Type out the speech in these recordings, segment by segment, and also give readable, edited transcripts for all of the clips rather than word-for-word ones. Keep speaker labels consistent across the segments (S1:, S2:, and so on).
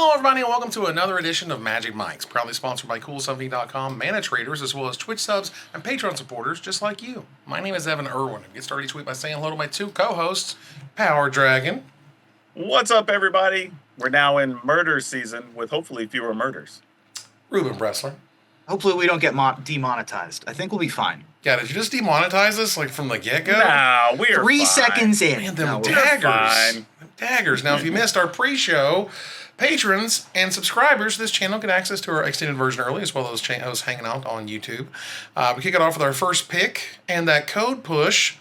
S1: Hello, everybody, and welcome to another edition of Magic Mics, proudly sponsored by CoolStuffInc.com, Mana Traders, as well as Twitch subs and Patreon supporters just like you. My name is Evan Irwin, and get started each week by saying hello to my two co-hosts, Power Dragon.
S2: What's up, everybody? We're now in murder season with hopefully fewer murders.
S1: Ruben Bressler.
S3: Hopefully we don't get demonetized. I think we'll be fine.
S1: Yeah, did you just demonetize us, like, from the get-go?
S2: Nah, we're
S3: 3
S2: fine.
S3: seconds in.
S1: Man, them
S3: No,
S1: daggers. Daggers. Now, if you missed our pre-show, patrons and subscribers to this channel get access to our extended version early, as well as us hanging out on YouTube. We kick it off with our first pick, and that code push.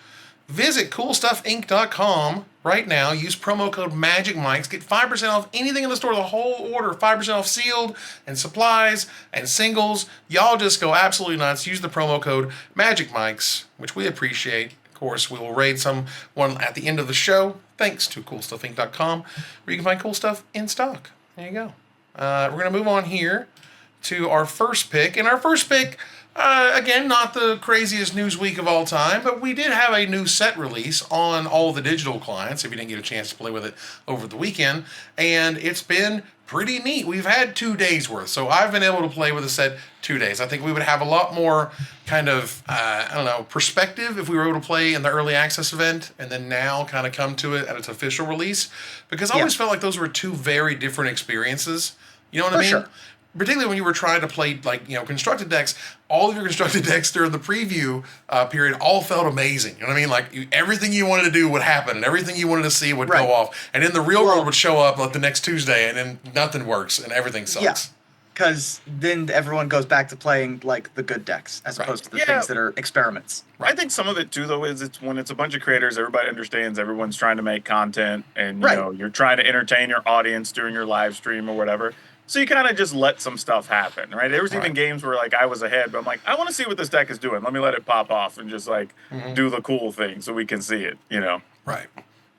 S1: Visit CoolStuffInc.com right now. Use promo code MagicMics. Get 5% off anything in the store, the whole order. 5% off sealed and supplies and singles. Y'all just go absolutely nuts. Use the promo code MagicMics, which we appreciate. Of course, we will raid someone at the end of the show, thanks to CoolStuffInc.com, where you can find cool stuff in stock. There you go. We're going to move on here to our first pick. And our first pick, again, not the craziest news week of all time, but we did have a new set release on all the digital clients, if you didn't get a chance to play with it over the weekend. And it's been pretty neat. We've had 2 days worth, so I've been able to play with the set 2 days. I think we would have a lot more kind of, perspective if we were able to play in the early access event and then now kind of come to it at its official release. Because I always felt like those were two very different experiences. You know what I mean?
S3: Sure.
S1: Particularly when you were trying to play, constructed decks, all of your constructed decks during the preview period all felt amazing. You know what I mean? Like, everything you wanted to do would happen, and everything you wanted to see would go off. And then the real world would show up like the next Tuesday, and then nothing works, and everything sucks.
S3: Yeah, because then everyone goes back to playing, like, the good decks, as opposed to the things that are experiments.
S2: I think some of it, too, though, is it's when it's a bunch of creators, everybody understands everyone's trying to make content, and, you know, you're trying to entertain your audience during your live stream or whatever. So you kind of just let some stuff happen, right? There was even games where, like, I was ahead, but I'm like, I want to see what this deck is doing. Let me let it pop off and just, like, do the cool thing so we can see it, you know?
S1: Right.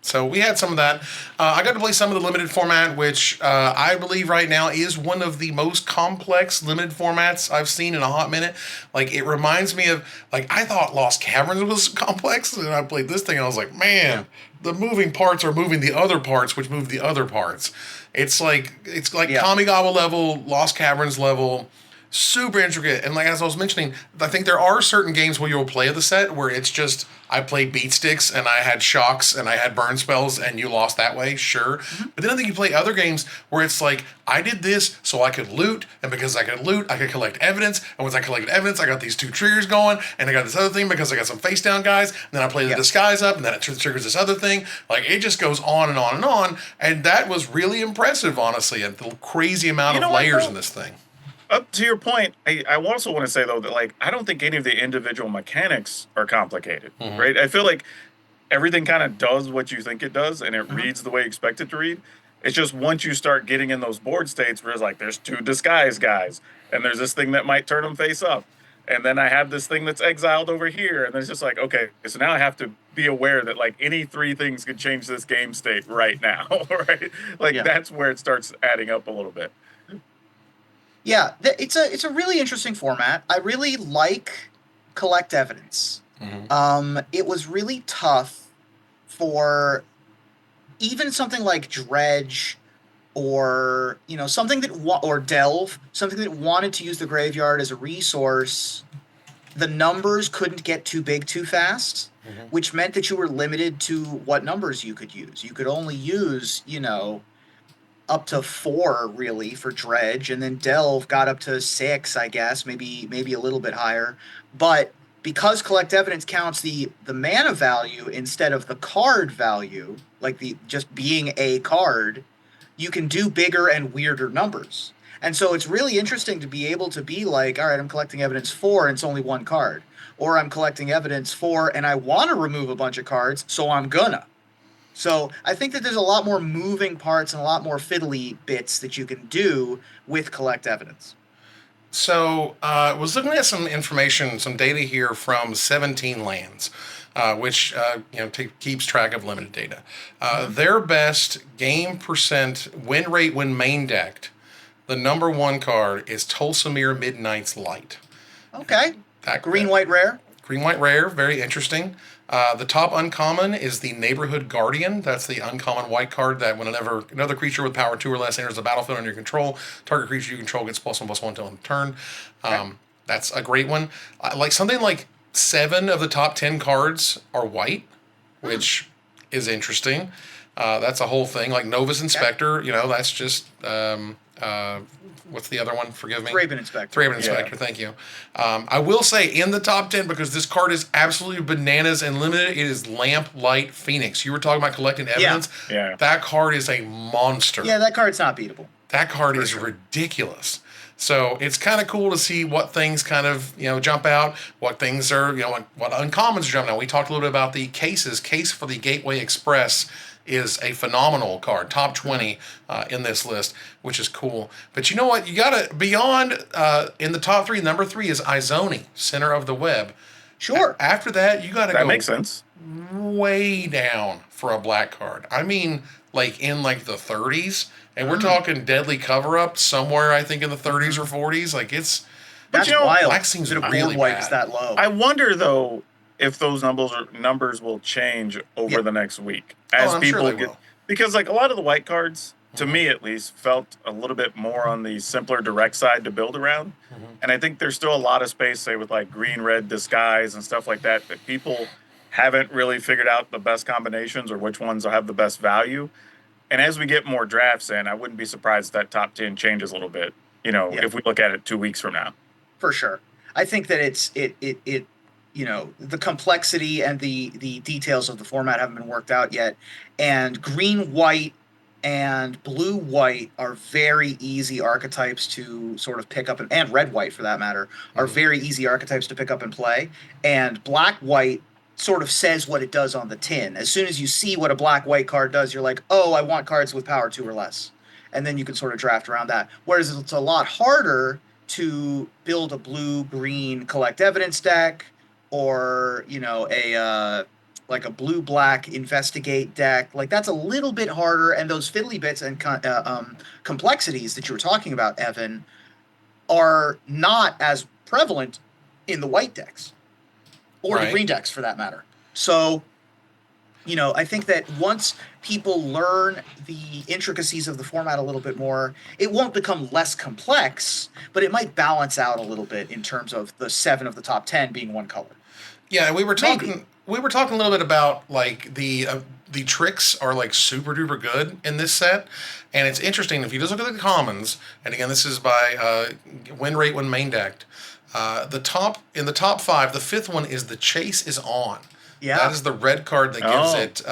S1: So we had some of that. I got to play some of the limited format, which I believe right now is one of the most complex limited formats I've seen in a hot minute. Like, it reminds me of, like, I thought Lost Caverns was complex, and I played this thing, and I was like, man, the moving parts are moving the other parts, which move the other parts. It's like Kamigawa level, Lost Caverns level, super intricate. And like as I was mentioning, I think there are certain games where you'll play the set where it's just, I played beat sticks and I had shocks and I had burn spells and you lost that way, sure. But then I think you play other games where it's like, I did this so I could loot, and because I could loot, I could collect evidence, and once I collected evidence, I got these 2 triggers going, and I got this other thing because I got some face down guys, and then I play the disguise up, and then it triggers this other thing. Like, it just goes on and on and on, and that was really impressive, honestly, and the crazy amount of layers in this thing.
S2: Up to your point, I also want to say, though, that, like, I don't think any of the individual mechanics are complicated, right? I feel like everything kind of does what you think it does, and it reads the way you expect it to read. It's just once you start getting in those board states where it's like, there's 2 disguise guys, and there's this thing that might turn them face up, and then I have this thing that's exiled over here, and it's just like, okay, so now I have to be aware that, like, any 3 things could change this game state right now, right? Like, that's where it starts adding up a little bit.
S3: Yeah, it's a really interesting format. I really like collect evidence. It was really tough for even something like Dredge or, you know, something that or Delve, something that wanted to use the graveyard as a resource. The numbers couldn't get too big too fast, which meant that you were limited to what numbers you could use. You could only use, you know, up to 4 really for Dredge, and then Delve got up to 6, I guess, maybe a little bit higher. But because collect evidence counts the mana value instead of the card value, like the just being a card, you can do bigger and weirder numbers. And so it's really interesting to be able to be like, all right, I'm collecting evidence 4 and it's only 1 card. Or I'm collecting evidence 4 and I want to remove a bunch of cards, so I'm gonna. So I think that there's a lot more moving parts and a lot more fiddly bits that you can do with collect evidence.
S1: So I was looking at some information, some data here from 17 Lands, which keeps track of limited data. Their best game percent win rate when main decked, the number 1 card is Tulsamir Midnight's Light.
S3: Okay. Green, white, rare.
S1: Green, white, rare, very interesting. The top uncommon is the Neighborhood Guardian. That's the uncommon white card that whenever another creature with power 2 or less enters the battlefield under your control, target creature you control gets +1/+1 until end of turn. That's a great one. Like something like 7 of the top 10 cards are white, which is interesting. That's a whole thing. Like Novus Inspector, that's just what's the other one? Forgive me.
S3: Thraben Inspector.
S1: Thraben Inspector, thank you. I will say in the top 10, because this card is absolutely bananas and limited, it is Lamplight Phoenix. You were talking about collecting evidence.
S2: Yeah.
S1: That card is a monster.
S3: Yeah, that card's not beatable.
S1: That card is ridiculous. So it's kind of cool to see what things kind of, jump out, what things are, what uncommons are jumping out. We talked a little bit about the cases. Case for the Gateway Express is a phenomenal card, top 20 in this list, which is cool. But you know what? You got to, beyond, in the top 3, number 3 is Izoni, Center of the Web.
S3: Sure.
S1: After that, you got to go.
S2: That makes sense.
S1: Way down for a black card. I mean, like in like the 30s. And we're talking Deadly Cover-Up somewhere, I think, in the 30s or 40s. Like, it's...
S3: That's wild.
S1: Black seems
S3: that a
S1: really
S3: blue white
S1: bad.
S3: is that low.
S2: I wonder, though, if those numbers will change over the next week as
S1: I'm
S2: people
S1: sure they
S2: get...
S1: will.
S2: Because, like, a lot of the white cards, to me at least, felt a little bit more on the simpler direct side to build around. And I think there's still a lot of space, say, with, like, green-red disguise and stuff like that people haven't really figured out the best combinations or which ones will have the best value. And as we get more drafts in, I wouldn't be surprised if that top 10 changes a little bit, if we look at it 2 weeks from now.
S3: For sure. I think that the complexity and the details of the format haven't been worked out yet. And green, white, and blue, white are very easy archetypes to sort of pick up, and red, white for that matter, are very easy archetypes to pick up and play. And black, white sort of says what it does on the tin. As soon as you see what a black-white card does, you're like, oh, I want cards with power 2 or less. And then you can sort of draft around that. Whereas it's a lot harder to build a blue-green collect evidence deck or, a blue-black investigate deck. Like, that's a little bit harder, and those fiddly bits and complexities that you were talking about, Evan, are not as prevalent in the white decks. Or the green decks, for that matter. So, I think that once people learn the intricacies of the format a little bit more, it won't become less complex, but it might balance out a little bit in terms of the 7 of the top 10 being one color.
S1: Yeah, we were talking a little bit about, like, the tricks are, like, super duper good in this set. And it's interesting, if you just look at the commons, and again, this is by win rate when main decked. In the top 5, the 5th one is the Chase is On.
S3: Yeah.
S1: That is the red card that gives it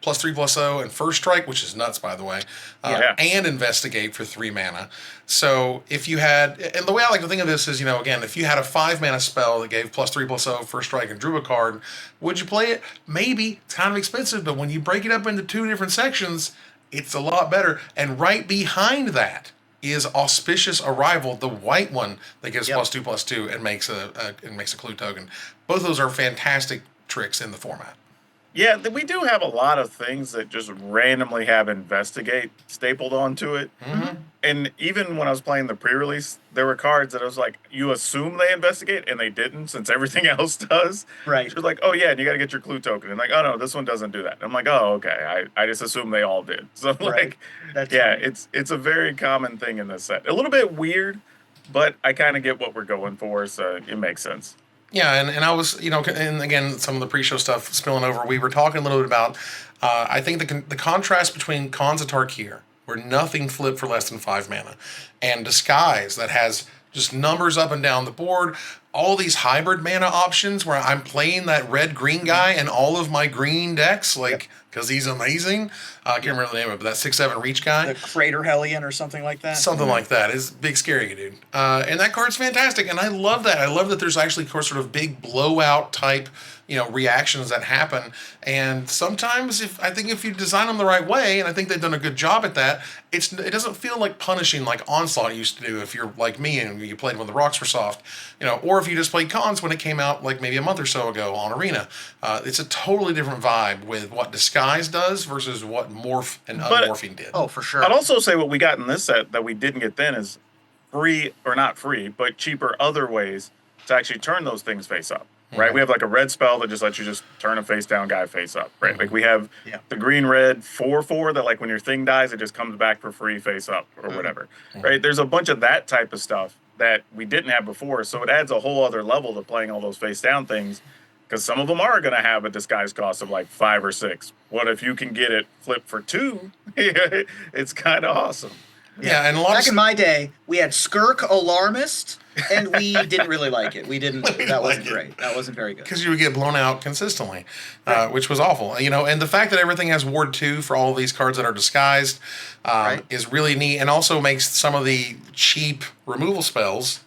S1: +3/+0 and First Strike, which is nuts, by the way, and Investigate for 3 mana. So if you had, and the way I like to think of this is, again, if you had a 5 mana spell that gave +3/+0, First Strike, and drew a card, would you play it? Maybe. It's kind of expensive, but when you break it up into 2 different sections, it's a lot better. And right behind that is Auspicious Arrival, the white one that gives +2/+2 and makes a clue token. Both of those are fantastic tricks in the format.
S2: Yeah, we do have a lot of things that just randomly have Investigate stapled onto it.
S1: Mm-hmm.
S2: And even when I was playing the pre-release, there were cards that I was like, you assume they Investigate, and they didn't, since everything else does.
S3: Right.
S2: She was like, oh yeah, and you got to get your clue token. And like, oh no, this one doesn't do that. And I'm like, oh okay, I just assume they all did. So like,
S3: That's
S2: yeah,
S3: funny.
S2: it's a very common thing in this set. A little bit weird, but I kind of get what we're going for, so it makes sense.
S1: Yeah, and I was, and again, some of the pre-show stuff spilling over. We were talking a little bit about, I think the contrast between Khans of Tarkir, where nothing flipped for less than 5 mana, and Disguise that has just numbers up and down the board. All these hybrid mana options where I'm playing that red-green guy in all of my green decks, like, because he's amazing. I can't remember the name of it, but that 6/7 reach guy.
S3: The Crater Hellion or something like that.
S1: Something like that. Is big scary dude. And that card's fantastic, and I love that. I love that there's actually sort of big blowout type, reactions that happen. And sometimes if you design them the right way, and I think they've done a good job at that, it doesn't feel like punishing like Onslaught used to do if you're like me and you played when the rocks were soft, or if you just played Khans when it came out like maybe a month or so ago on Arena. It's a totally different vibe with what Disguise does versus what Morph and Unmorphing did.
S3: Oh, for sure.
S2: I'd also say what we got in this set that we didn't get then is free, or not free, but cheaper other ways to actually turn those things face up. right? We have like a red spell that just lets you just turn a face down guy face up, right? Like we have
S3: Yeah.
S2: the green red 4/4 that like when your thing dies, it just comes back for free face up or whatever, right? There's a bunch of that type of stuff that we didn't have before, so it adds a whole other level to playing all those face down things. Because some of them are going to have a disguise cost of like 5 or 6. What if you can get it flipped for 2? It's kind of awesome.
S1: Yeah, and a lot
S3: Back
S1: of
S3: in my day, we had Skirk Alarmist, and we didn't really like it. We didn't. That wasn't great. That wasn't very good.
S1: because you would get blown out consistently, which was awful. You know, and the fact that everything has Ward 2 for all of these cards that are disguised is really neat, and also makes some of the cheap removal spells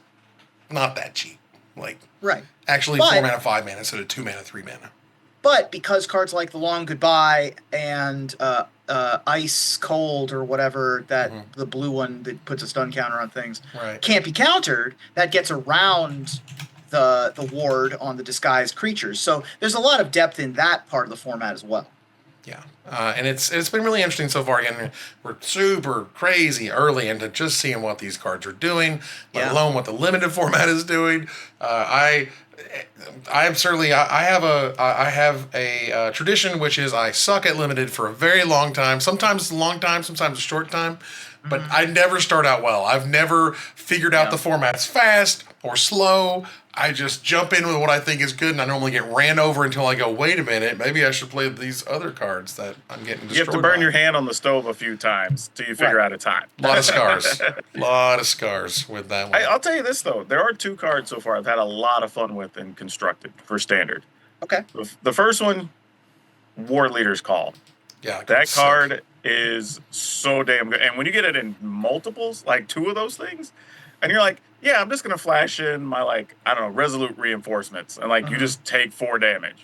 S1: not that cheap. Like, actually 4 mana, 5 mana instead of 2 mana, 3 mana.
S3: But because cards like the Long Goodbye and Ice Cold or whatever, that the blue one that puts a stun counter on things, can't be countered, that gets around the ward on the disguised creatures. So there's a lot of depth in that part of the format as well.
S1: Yeah, and it's been really interesting so far. Again, we're super crazy early into just seeing what these cards are doing, let alone what the limited format is doing. I have a tradition, which is I suck at limited for a very long time. Sometimes it's a long time, sometimes a short time, but I never start out well. I've never figured out the formats fast or slow. I just jump in with what I think is good, and I normally get ran over until I go, wait a minute, maybe I should play these other cards that I'm getting destroyed.
S2: You have to burn your hand on the stove a few times till you figure out a time.
S1: A lot of scars. A lot of scars with that one.
S2: I'll tell you this, though. There are 2 cards so far I've had a lot of fun with in Constructed for Standard.
S3: Okay.
S2: The first one, War Leader's Call.
S1: Yeah,
S2: that card is so damn good. And when you get it in multiples, like 2 of those things, and you're like, yeah, I'm just going to flash in my, like, I don't know, Resolute Reinforcements. And, like, you just take 4 damage.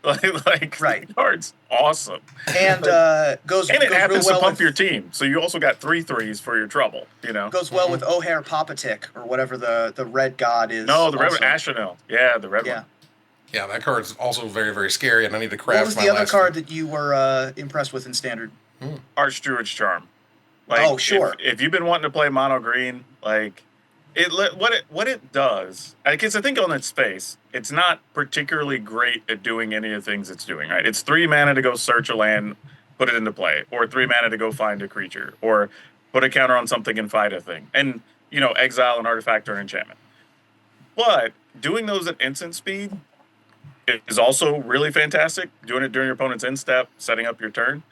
S2: The card's awesome.
S3: And goes
S2: and it
S3: goes
S2: happens
S3: real well
S2: to pump
S3: with,
S2: your team. So you also got 3 3s for your trouble, you know?
S3: Goes well with O'Hare Papatic or whatever the red god is.
S2: No, the red
S3: also.
S2: one, Ashenel. Yeah, the red one.
S1: Yeah, that card's also very, very scary, and I need to craft my
S3: What was the other card that you were impressed with in Standard?
S2: Archdruid's Charm. Like,
S3: oh, sure.
S2: If you've been wanting to play mono green, like what it does, because I think on its face, it's not particularly great at doing any of the things it's doing. Right? It's 3 mana to go search a land, put it into play, or 3 mana to go find a creature, or put a counter on something and fight a thing, and exile an artifact or an enchantment. But doing those at instant speed is also really fantastic. Doing it during your opponent's end step, setting up your turn.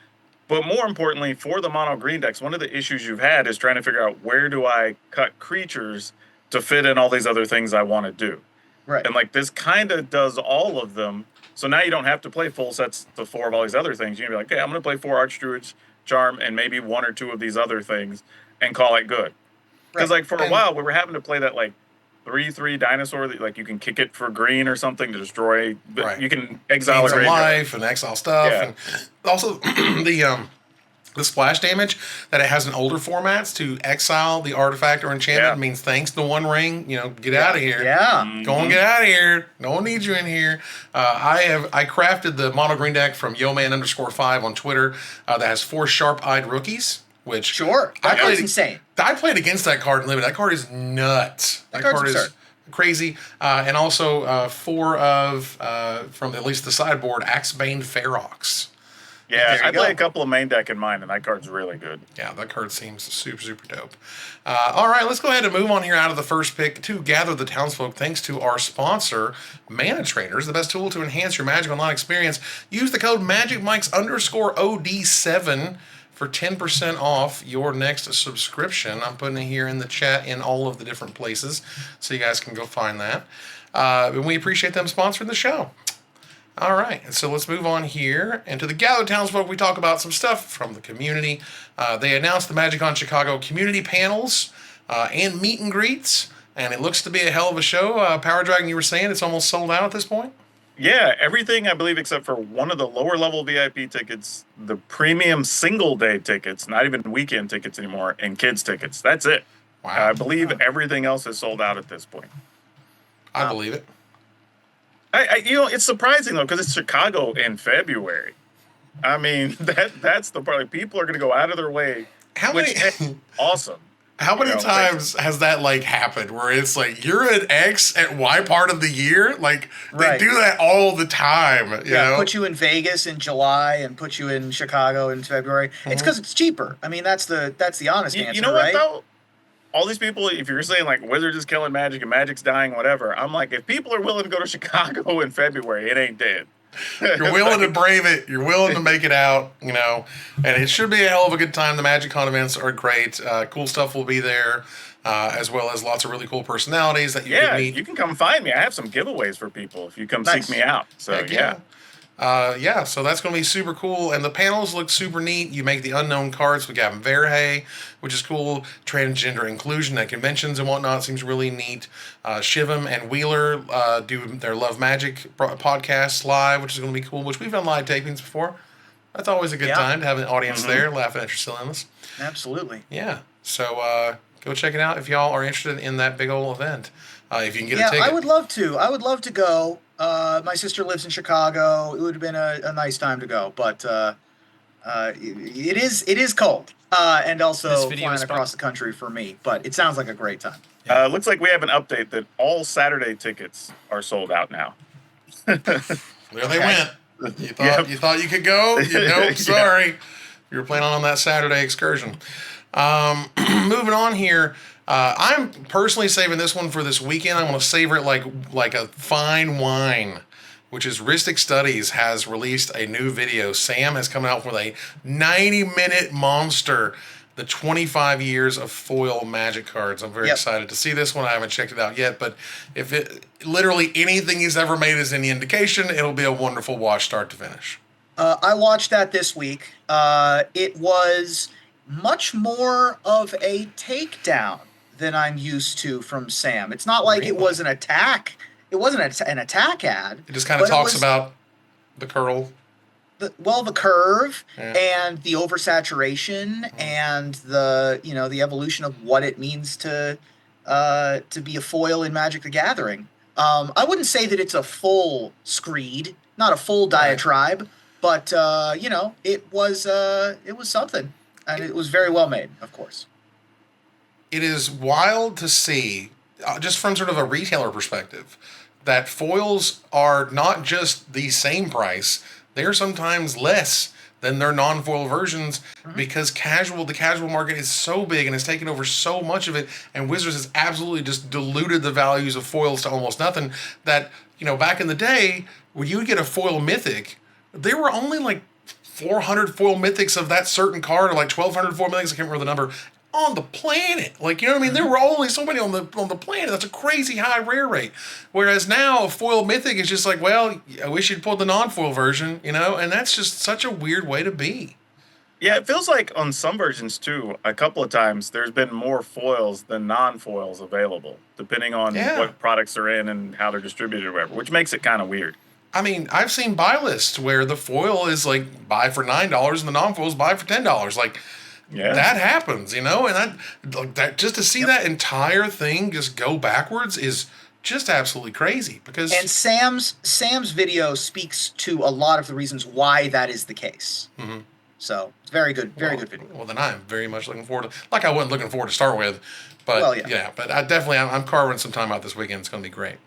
S2: But more importantly, for the mono green decks, one of the issues you've had is trying to figure out where do I cut creatures to fit in all these other things I want to do.
S3: Right.
S2: And like this kind of does all of them. So now you don't have to play full sets to 4 of all these other things. You can be like, okay, I'm going to play 4 Archdruid's Charm and maybe 1 or 2 of these other things and call it good. Because like for a while, we were having to play that like 3/3 dinosaur that like you can kick it for green or something to destroy. You can exile a
S1: life and exile stuff, and also the splash damage that it has in older formats to exile the artifact or enchantment means thanks to One Ring. Get out of here. Go and get out of here. No one needs you in here. I crafted the mono green deck from Yoman_5 on Twitter that has 4 sharp-eyed rookies. Which
S3: that card's insane.
S1: I played against that card in Limited. That card is nuts. That card is crazy. And also 4 of from at least the sideboard, Axebane Ferox.
S2: Yeah, I play a couple of main deck in mine, and that card's really good.
S1: Yeah, that card seems super, super dope. All right, let's go ahead and move on here out of the first pick to Gather the Townsfolk. Thanks to our sponsor, Mana Traders, the best tool to enhance your Magic Online experience. Use the code MagicMikes_OD7 for 10% off your next subscription. I'm putting it here in the chat in all of the different places, so you guys can go find that. And we appreciate them sponsoring the show. All right, so let's move on here. And to the Gather Townsfolk, we talk about some stuff from the community. They announced the MagicCon Chicago community panels and meet and greets, and it looks to be a hell of a show. Power Dragon, you were saying it's almost sold out at this point?
S2: Yeah, everything I believe except for one of the lower level VIP tickets, the premium single day tickets, not even weekend tickets anymore, and kids tickets. That's it.
S1: Wow.
S2: I believe everything else is sold out at this point.
S1: I believe it.
S2: It's surprising though because it's Chicago in February. I mean, that's the part. Like, people are going to go out of their way, which is awesome.
S1: How many times has that like happened where it's like you're an X at Y part of the year? Like they do that all the time. You know?
S3: Put you in Vegas in July and put you in Chicago in February. It's because it's cheaper. I mean, that's the honest answer,
S2: You know what
S3: right?
S2: though? All these people, if you're saying like Wizards is killing Magic and Magic's dying, whatever, I'm like, if people are willing to go to Chicago in February, it ain't dead.
S1: You're willing to brave it. You're willing to make it out, you know. And it should be a hell of a good time. The MagicCon events are great. Cool stuff will be there, as well as lots of really cool personalities that you can meet.
S2: You can come find me. I have some giveaways for people if you come seek me out. So,
S1: so that's going to be super cool. And the panels look super neat. You make the unknown cards with Gavin Verhey, which is cool. Transgender inclusion at conventions and whatnot seems really neat. Shivam and Wheeler do their Love Magic podcasts live, which is going to be cool, which we've done live tapings before. That's always a good time to have an audience there laughing at your silliness.
S3: Absolutely.
S1: Yeah. So go check it out if y'all are interested in that big old event. If you can get a ticket.
S3: I would love to. I would love to go. My sister lives in Chicago. It would have been a nice time to go, but it is cold, and also flying across the country for me. But it sounds like a great time.
S2: Looks like we have an update that all Saturday tickets are sold out now.
S1: There they went. You thought you could go? Nope, sorry. You were planning on that Saturday excursion. Moving on here. I'm personally saving this one for this weekend. I'm going to savor it like a fine wine, which is Ristic Studies has released a new video. Sam has come out with a 90-minute monster, the 25 years of foil Magic cards. I'm very excited to see this one. I haven't checked it out yet, but if it literally anything he's ever made is any indication, it'll be a wonderful watch start to finish.
S3: I watched that this week. It was much more of a takedown than I'm used to from Sam. It's not like it was an attack. It wasn't an attack ad.
S1: It just kind of talks about the curl.
S3: The curve and the oversaturation and the evolution of what it means to be a foil in Magic the Gathering. I wouldn't say that it's a full screed, not a full diatribe, but it was something, and it was very well made, of course.
S1: It is wild to see, just from sort of a retailer perspective, that foils are not just the same price, they're sometimes less than their non-foil versions because the casual market is so big and has taken over so much of it, and Wizards has absolutely just diluted the values of foils to almost nothing, that, back in the day, when you would get a foil mythic, there were only like 400 foil mythics of that certain card, or like 1,200 foil mythics, I can't remember the number, on the planet. Like, you know what I mean? There were only so many on the planet. That's a crazy high rare rate. Whereas now, a foil mythic is just like, well, I wish you'd pulled the non-foil version, and that's just such a weird way to be.
S2: Yeah, it feels like on some versions, too, a couple of times, there's been more foils than non-foils available, depending on what products are in and how they're distributed or whatever, which makes it kind of weird.
S1: I mean, I've seen buy lists where the foil is like buy for $9 and the non-foil is buy for $10. Like, that happens, and that just to see that entire thing just go backwards is just absolutely crazy.
S3: And Sam's video speaks to a lot of the reasons why that is the case. Mm-hmm. So it's very good video.
S1: Well, then I'm very much looking forward to. Like I wasn't looking forward to start with, but but I'm carving some time out this weekend. It's going to be great.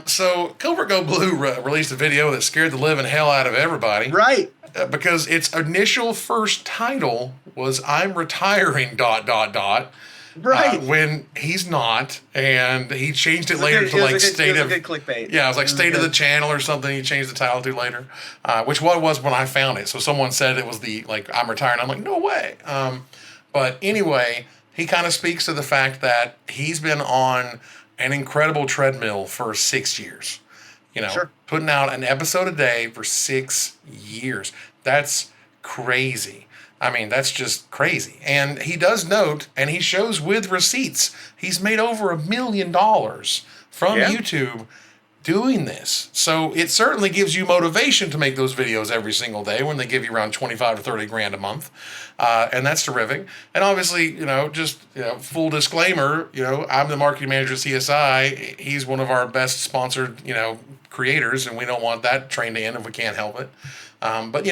S1: So Covert Go Blue released a video that scared the living hell out of everybody.
S3: Right.
S1: Because its initial first title was "I'm retiring." ...
S3: Right.
S1: When he's not, and he changed it later to like state of.
S3: It was a good clickbait.
S1: Yeah, it was like state of the channel or something. He changed the title to later, which was when I found it. So someone said it was I'm retiring. I'm like, no way. But anyway, he kind of speaks to the fact that he's been on an incredible treadmill for 6 years. Putting out an episode a day for 6 years. That's crazy. I mean, that's just crazy. And he does note, and he shows with receipts, he's made over $1 million from YouTube doing this. So it certainly gives you motivation to make those videos every single day when they give you around 25 or 30 grand a month. And that's terrific. And obviously, full disclaimer, I'm the marketing manager at CSI. He's one of our best sponsored, creators, and we don't want that train to end if we can't help it. But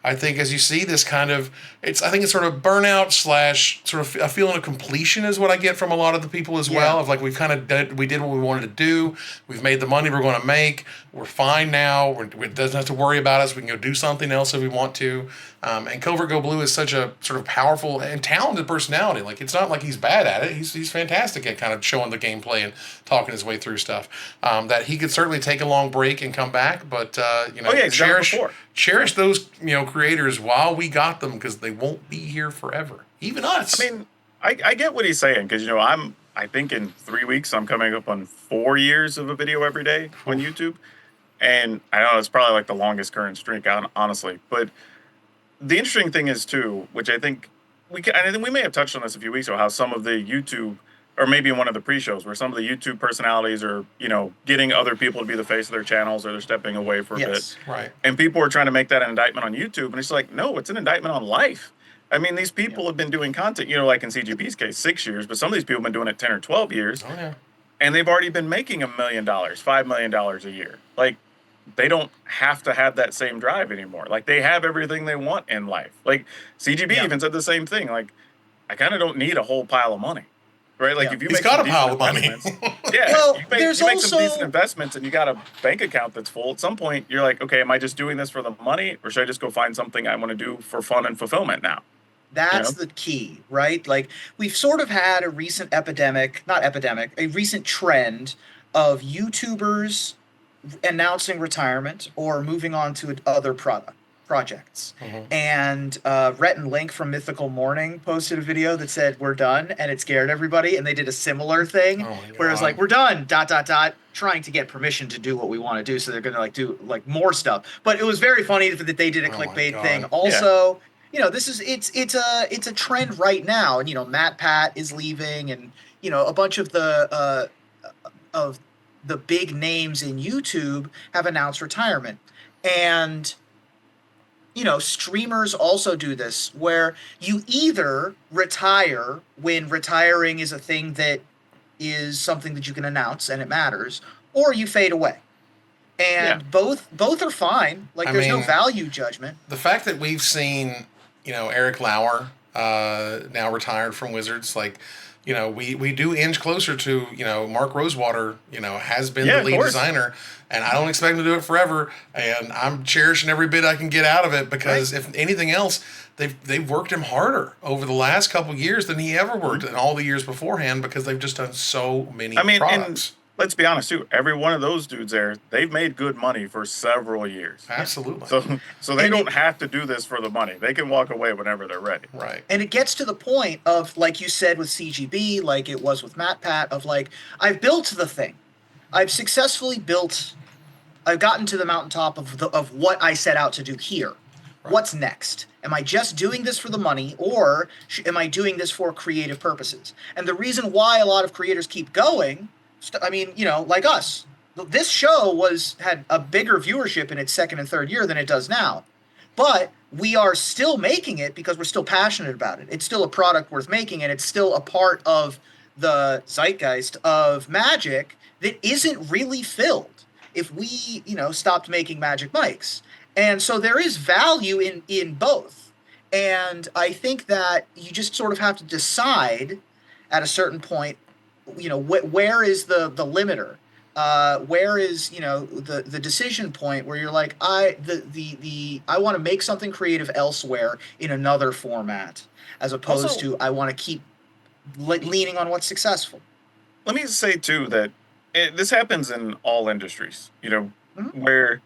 S1: I think as you see this kind of, I think it's sort of burnout / sort of a feeling of completion is what I get from a lot of the people as well. Of like we did what we wanted to do. We've made the money we're going to make. We're fine now. It doesn't have to worry about us. We can go do something else if we want to. And Covert Go Blue is such a sort of powerful and talented personality. Like it's not like he's bad at it. He's fantastic at kind of showing the gameplay and talking his way through stuff. That he could certainly take a long break and come back, but cherish those creators while we got them because they won't be here forever. Even us.
S2: I mean, I get what he's saying because I think in 3 weeks I'm coming up on 4 years of a video every day on YouTube, and I know it's probably like the longest current streak, honestly. But the interesting thing is too, which I think we may have touched on this a few weeks ago, how some of the YouTube, or maybe in one of the pre-shows, where some of the YouTube personalities are, getting other people to be the face of their channels, or they're stepping away for a bit.
S1: Right.
S2: And people are trying to make that an indictment on YouTube, and it's like, no, it's an indictment on life. I mean, these people have been doing content, like in CGP's case, 6 years, but some of these people have been doing it 10 or 12 years.
S1: Oh, yeah.
S2: And they've already been making $1 million, $5 million a year. Like, they don't have to have that same drive anymore. Like, they have everything they want in life. Like, CGB even said the same thing. Like, I kind of don't need a whole pile of money. Right? Like, if you make
S1: got a pile of money.
S2: Well, you make some decent investments and you got a bank account that's full, at some point, you're like, okay, am I just doing this for the money? Or should I just go find something I want to do for fun and fulfillment now?
S3: That's the key, right? Like, we've sort of had a recent a recent trend of YouTubers announcing retirement or moving on to other projects. Mm-hmm. And Rhett and Link from Mythical Morning posted a video that said, "We're done," and it scared everybody, and they did a similar thing where it was like, "We're done, ... trying to get permission to do what we want to do, so they're going to do more stuff. But it was very funny that they did a clickbait thing. Also, this is it's a trend right now, and Matt Pat is leaving, and a bunch of the big names in YouTube have announced retirement, and streamers also do this, where you either retire when retiring is a thing that is something that you can announce and it matters, or you fade away. And both are fine. Like, there's no value judgment.
S1: The fact that we've seen, Eric Lauer now retired from Wizards, like, we do inch closer to, Mark Rosewater, has been the lead designer, and I don't expect him to do it forever, and I'm cherishing every bit I can get out of it, because if anything else, they've worked him harder over the last couple of years than he ever worked in all the years beforehand, because they've just done so many products.
S2: Let's be honest too. Every one of those dudes there, they've made good money for several years.
S1: Absolutely.
S2: So they don't have to do this for the money. They can walk away whenever they're ready.
S1: Right.
S3: And it gets to the point of, like you said with CGB, like it was with Matt Pat, of like, I've built the thing. I've successfully built. I've gotten to the mountaintop of what I set out to do here. Right. What's next? Am I just doing this for the money, or am I doing this for creative purposes? And the reason why a lot of creators keep going, like us, this show had a bigger viewership in its second and third year than it does now. But we are still making it because we're still passionate about it. It's still a product worth making, and it's still a part of the zeitgeist of Magic that isn't really filled if we, stopped making Magic mics. And so there is value in both. And I think that you just sort of have to decide at a certain point, where is the limiter? Where is, the decision point where you're like, I want to make something creative elsewhere in another format, as opposed to I want to keep leaning on what's successful.
S2: Let me say too that this happens in all industries, where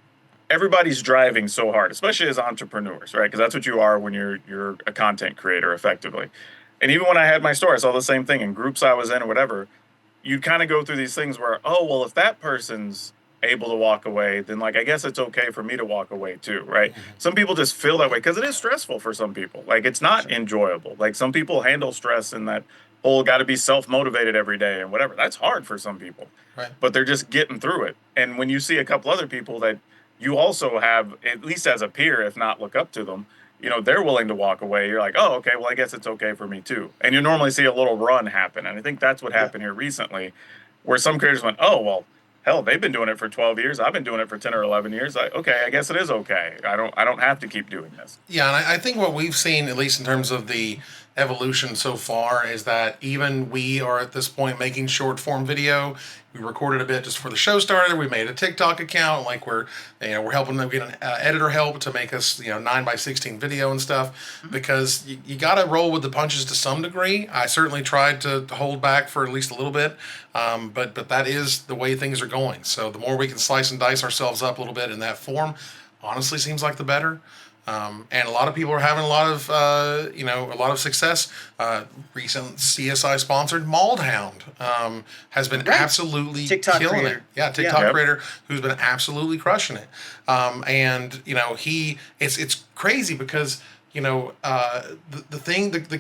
S2: everybody's driving so hard, especially as entrepreneurs, right? Because that's what you are when you're a content creator, effectively. And even when I had my store, I saw the same thing in groups I was in or whatever. You'd kind of go through these things where, if that person's able to walk away, then I guess it's okay for me to walk away too, right? Mm-hmm. Some people just feel that way because it is stressful for some people. Like, it's not enjoyable. Like, some people handle stress and that whole got to be self-motivated every day and whatever. That's hard for some people,
S1: right? But
S2: they're just getting through it. And when you see a couple other people that you also have, at least as a peer, if not look up to them, they're willing to walk away. You're like, oh, okay, well, I guess it's okay for me too. And you normally see a little run happen. And I think that's what happened here recently, where some creators went, oh, well, hell, they've been doing it for 12 years. I've been doing it for 10 or 11 years. I guess it is okay. I don't have to keep doing this.
S1: Yeah, and I think what we've seen, at least in terms of the evolution so far, is that even we are at this point making short form video. We recorded a bit just before the show started. We made a TikTok account, like we're helping them get an editor help to make us 9x16 video and stuff, because you got to roll with the punches to some degree. I certainly tried to hold back for at least a little bit, but that is the way things are going. So the more we can slice and dice ourselves up a little bit in that form, honestly seems like the better. And a lot of people are having a lot of success. Recent CSI sponsored Maldhound has been absolutely
S3: TikTok
S1: killing
S3: creator.
S1: it. Yeah, TikTok creator who's been absolutely crushing it. And it's crazy because the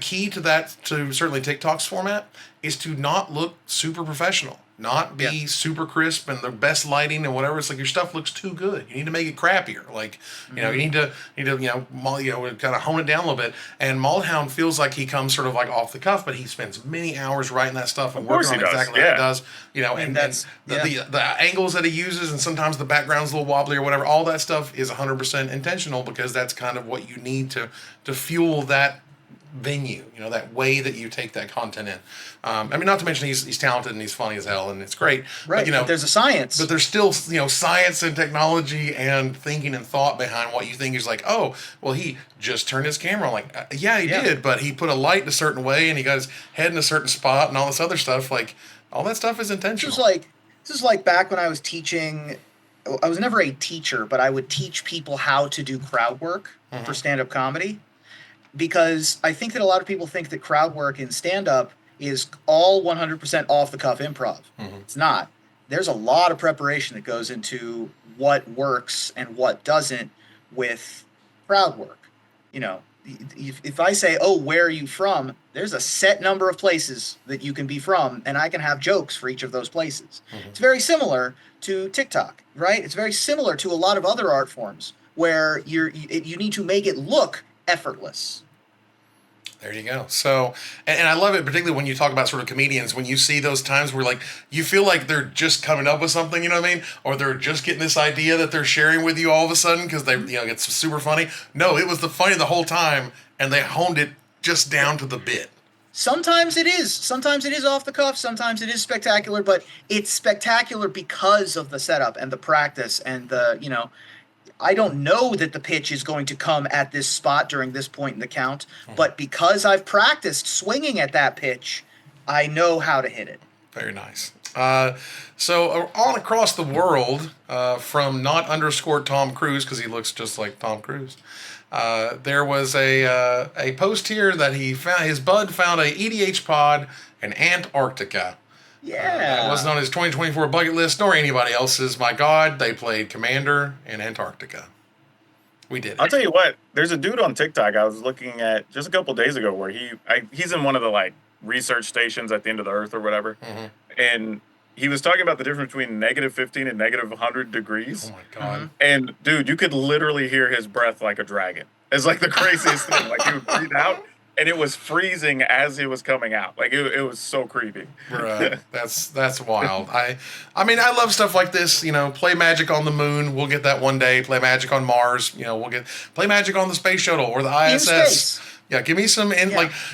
S1: key to that, to certainly TikTok's format, is to not look super professional. Not be super crisp and the best lighting and whatever. It's like your stuff looks too good. You need to make it crappier. Like, you need to kind of hone it down a little bit. And Maldhound feels like he comes sort of like off the cuff, but he spends many hours writing that stuff and working on exactly what he does. And that's the angles that he uses, and sometimes the background's a little wobbly or whatever. All that stuff is 100% intentional, because that's kind of what you need to fuel that venue, that way that you take that content in. Not to mention he's talented and he's funny as hell and it's great.
S3: Right. But there's a science.
S1: But there's still, science and technology and thinking and thought behind what you think is like, oh, well, he just turned his camera on. Like, yeah, he did, but he put a light in a certain way and he got his head in a certain spot and all this other stuff. Like, all that stuff is intentional.
S3: This is like back when I was teaching. I was never a teacher, but I would teach people how to do crowd work for stand-up comedy. Because I think that a lot of people think that crowd work in stand-up is all 100% off-the-cuff improv. It's not. There's a lot of preparation that goes into what works and what doesn't with crowd work. If I say, oh, where are you from? There's a set number of places that you can be from, and I can have jokes for each of those places. It's very similar to TikTok, right? It's very similar to a lot of other art forms where you need to make it look effortless.
S1: There you go. So, and I love it, particularly when you talk about sort of comedians, when you see those times where, like, you feel like they're just coming up with something, you know what I mean? Or they're just getting this idea that they're sharing with you all of a sudden because they, it's super funny. No, it was funny the whole time, and they honed it just down to the bit.
S3: Sometimes it is. Sometimes it is off the cuff. Sometimes it is spectacular, but it's spectacular because of the setup and the practice and the, I don't know that the pitch is going to come at this spot during this point in the count, but because I've practiced swinging at that pitch, I know how to hit it.
S1: Very nice. So on across the world, from not _ Tom Cruise, because he looks just like Tom Cruise, there was a post here that his bud found a EDH pod in Antarctica.
S3: Yeah.
S1: It wasn't on his 2024 bucket list, nor anybody else's. My God, they played Commander in Antarctica. We did.
S2: I'll tell you what, there's a dude on TikTok I was looking at just a couple days ago where he's in one of the research stations at the end of the earth or whatever. And he was talking about the difference between -15 and -100 degrees.
S1: Oh my God.
S2: And dude, you could literally hear his breath like a dragon. It's like the craziest thing. Like he would breathe out and it was freezing as it was coming out. Like it was so creepy.
S1: Bruh, that's wild. I love stuff like this. Play Magic on the moon. We'll get that one day. Play Magic on Mars. We'll play Magic on the space shuttle or the ISS.
S3: In space.
S1: Yeah, give me some,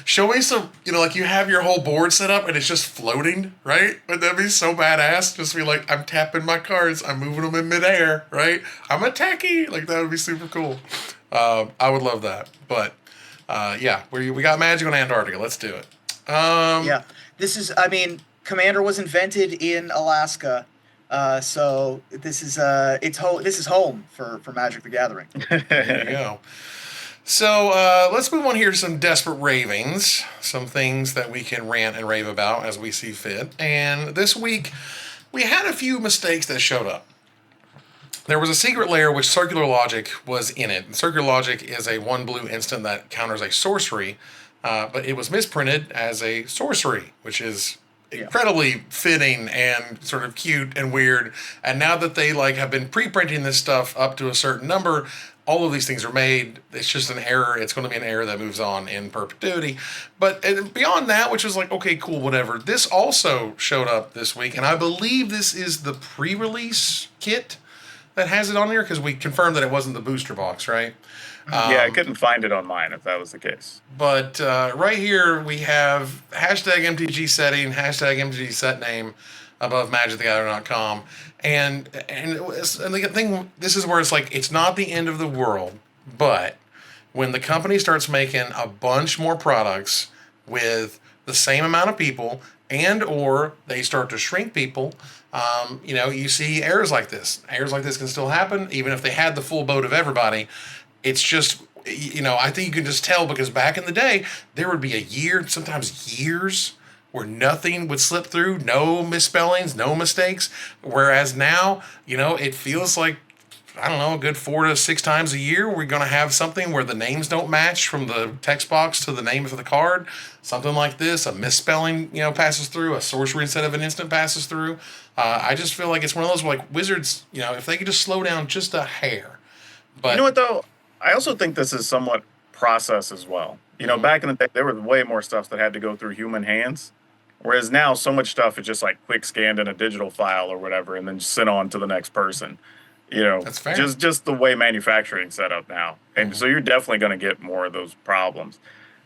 S1: show me some, like you have your whole board set up and it's just floating, right? Would that be so badass? Just be like, I'm tapping my cards, I'm moving them in midair, right? I'm a techie. Like, that would be super cool. I would love that. But, we got Magic on Antarctica. Let's do it.
S3: This is, Commander was invented in Alaska. So this is this is home for Magic the Gathering.
S1: There you go. So let's move on here to some desperate ravings, some things that we can rant and rave about as we see fit. And this week, we had a few mistakes that showed up. There was a secret layer which Circular Logic was in it. And Circular Logic is a 1 blue instant that counters a sorcery, but it was misprinted as a sorcery, which is incredibly fitting and sort of cute and weird. And now that they have been pre-printing this stuff up to a certain number, all of these things are made. It's just an error. It's going to be an error that moves on in perpetuity. But beyond that, which was like, okay, cool, whatever. This also showed up this week, and I believe this is the pre-release kit that has it on there, because we confirmed that it wasn't the booster box, right?
S2: Yeah, I couldn't find it on mine if that was the case. But
S1: right here we have hashtag MTG setting, hashtag MTG set name above MagicTheGathering.com. And the thing, this is where it's like, it's not the end of the world, but when the company starts making a bunch more products with the same amount of people, and or they start to shrink people, you see errors like this. Errors like this can still happen, even if they had the full boat of everybody. It's just, I think you can just tell, because back in the day, there would be a year, sometimes years, where nothing would slip through, no misspellings, no mistakes. Whereas now, it feels like, I don't know, a good 4 to 6 times a year, we're going to have something where the names don't match from the text box to the name of the card. Something like this, a misspelling, passes through, a sorcery instead of an instant passes through. I just feel like it's one of those, like, Wizards, if they could just slow down just a hair. But
S2: you know what, though? I also think this is somewhat process as well. Back in the day, there were way more stuff that had to go through human hands. Whereas now, so much stuff is just like quick scanned in a digital file or whatever, and then sent on to the next person.
S1: That's fair.
S2: Just the way manufacturing's set up now, and so you're definitely going to get more of those problems.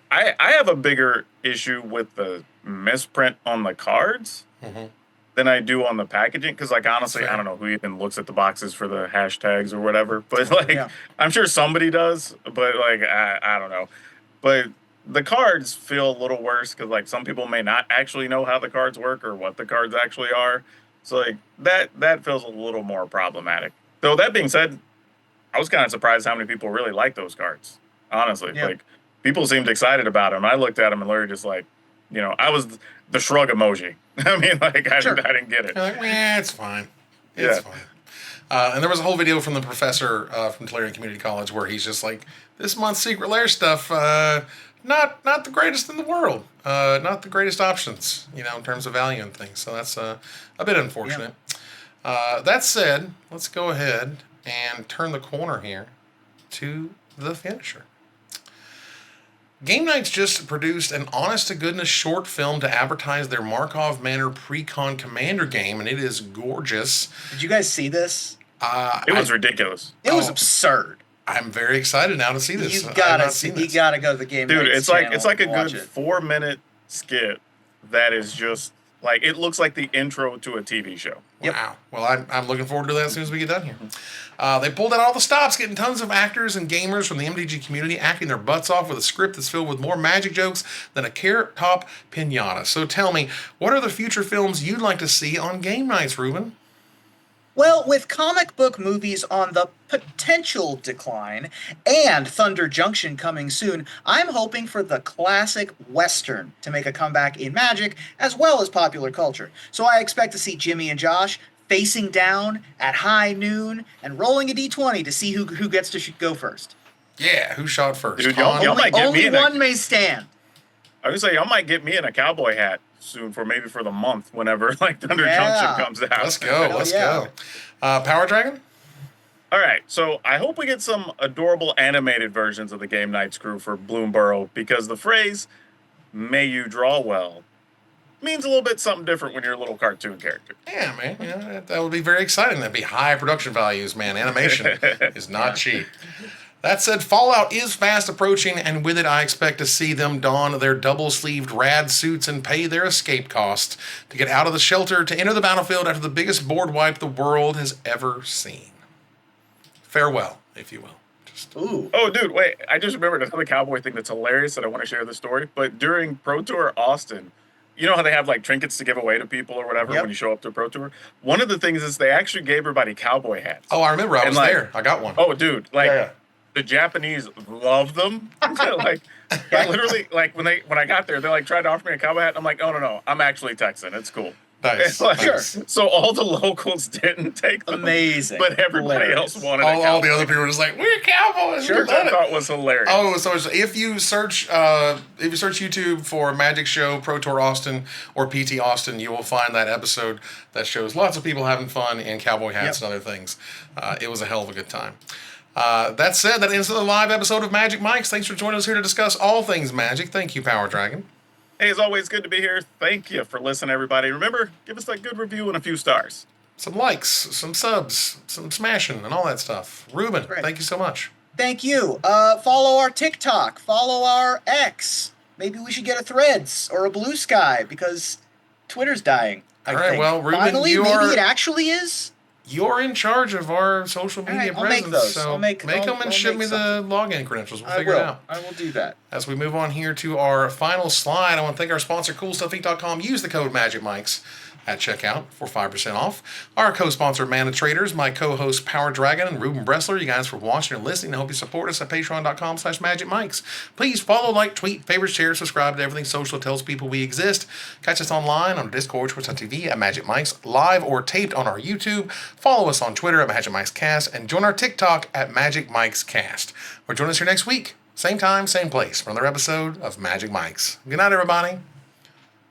S2: I have a bigger issue with the misprint on the cards than I do on the packaging, because honestly, I don't know who even looks at the boxes for the hashtags or whatever, but I'm sure somebody does, but I don't know, but. The cards feel a little worse because some people may not actually know how the cards work or what the cards actually are. So that feels a little more problematic. Though that being said, I was kind of surprised how many people really like those cards. Honestly, people seemed excited about them. I looked at them and literally just I was the shrug emoji. I mean, I didn't get it.
S1: You're like, it's fine. It's fine. And there was a whole video from the professor from Tulare Community College where he's just like, this month's Secret Lair stuff, not the greatest in the world. Not the greatest options, in terms of value and things. So that's a bit unfortunate. Yeah. That said, let's go ahead and turn the corner here to the finisher. Game Night's just produced an honest-to-goodness short film to advertise their Markov Manor Pre-Con Commander game, and it is gorgeous.
S3: Did you guys see this?
S2: It was ridiculous.
S3: It was absurd.
S1: I'm very excited now to see this.
S3: You gotta go to the game.
S2: Dude, it's like a good
S3: it.
S2: 4-minute skit that is just it looks like the intro to a TV show.
S3: Yep.
S1: Wow. Well, I'm looking forward to that as soon as we get done here. They pulled out all the stops, getting tons of actors and gamers from the MTG community acting their butts off with a script that's filled with more magic jokes than a Carrot Top pinata. So tell me, what are the future films you'd like to see on Game Nights, Ruben?
S3: Well, with comic book movies on the potential decline and Thunder Junction coming soon, I'm hoping for the classic Western to make a comeback in Magic as well as popular culture. So I expect to see Jimmy and Josh facing down at high noon and rolling a d20 to see who gets to go first.
S1: Yeah, who shot first?
S2: Dude, y'all might get
S3: only one may stand.
S2: I was gonna say, y'all might get me in a cowboy hat soon maybe for the month whenever Thunder Junction comes out.
S1: Let's go. Power Dragon?
S2: All right, so I hope we get some adorable animated versions of the Game Nights crew for Bloomborough, because the phrase, may you draw well, means a little bit something different when you're a little cartoon character.
S1: Yeah, man. That would be very exciting. That'd be high production values, man. Animation is not cheap. That said, Fallout is fast approaching, and with it, I expect to see them don their double-sleeved rad suits and pay their escape costs to get out of the shelter to enter the battlefield after the biggest board wipe the world has ever seen. Farewell, if you will.
S3: Ooh.
S2: Oh, dude, wait. I just remembered another cowboy thing that's hilarious that I want to share the story. But during Pro Tour Austin, you know how they have trinkets to give away to people or whatever when you show up to a Pro Tour? One of the things is they actually gave everybody cowboy hats.
S1: Oh, I remember. I was there. I got one.
S2: Oh, dude. The Japanese love them. Literally, when I got there, they tried to offer me a cowboy hat. I'm like, oh, no, I'm actually Texan. It's cool.
S1: Nice.
S3: Sure.
S2: So all the locals didn't take them.
S3: Amazing.
S2: But everybody else wanted
S1: all the other people were just like, we're cowboys.
S2: Sure, I thought was hilarious.
S1: Oh, so if you search YouTube for Magic Show Pro Tour Austin or PT Austin, you will find that episode that shows lots of people having fun in cowboy hats and other things. It was a hell of a good time. That said, that ends the live episode of Magic Mics. Thanks for joining us here to discuss all things magic. Thank you, Power Dragon.
S2: Hey, it's always good to be here. Thank you for listening, everybody. Remember, give us that good review and a few stars.
S1: Some likes, some subs, some smashing, and all that stuff. Ruben,
S3: Great.
S1: Thank you so much.
S3: Thank you. Follow our TikTok. Follow our X. Maybe we should get a Threads or a Blue Sky because Twitter's dying.
S1: All right, well, Ruben,
S3: finally, maybe it actually is.
S1: You're in charge of our social media
S3: I'll
S1: presence,
S3: make those.
S1: so
S3: I'll make
S1: them and ship me the login credentials. We'll figure it out.
S3: I will do that.
S1: As we move on here to our final slide, I want to thank our sponsor, CoolStuffInc.com. Use the code MagicMics at checkout for 5% off. Our co-sponsor, Mana Traders, my co-host, Power Dragon, and Ruben Bressler. You guys for watching and listening. I hope you support us at patreon.com/MagicMics. Please follow, like, tweet, favorite, share, subscribe to everything social that tells people we exist. Catch us online on Discord, Twitch.tv at Magic Mics, live or taped on our YouTube. Follow us on Twitter at Magic Mics Cast, and join our TikTok at Magic Mics Cast. Or join us here next week. Same time, same place for another episode of Magic Mics. Good night, everybody.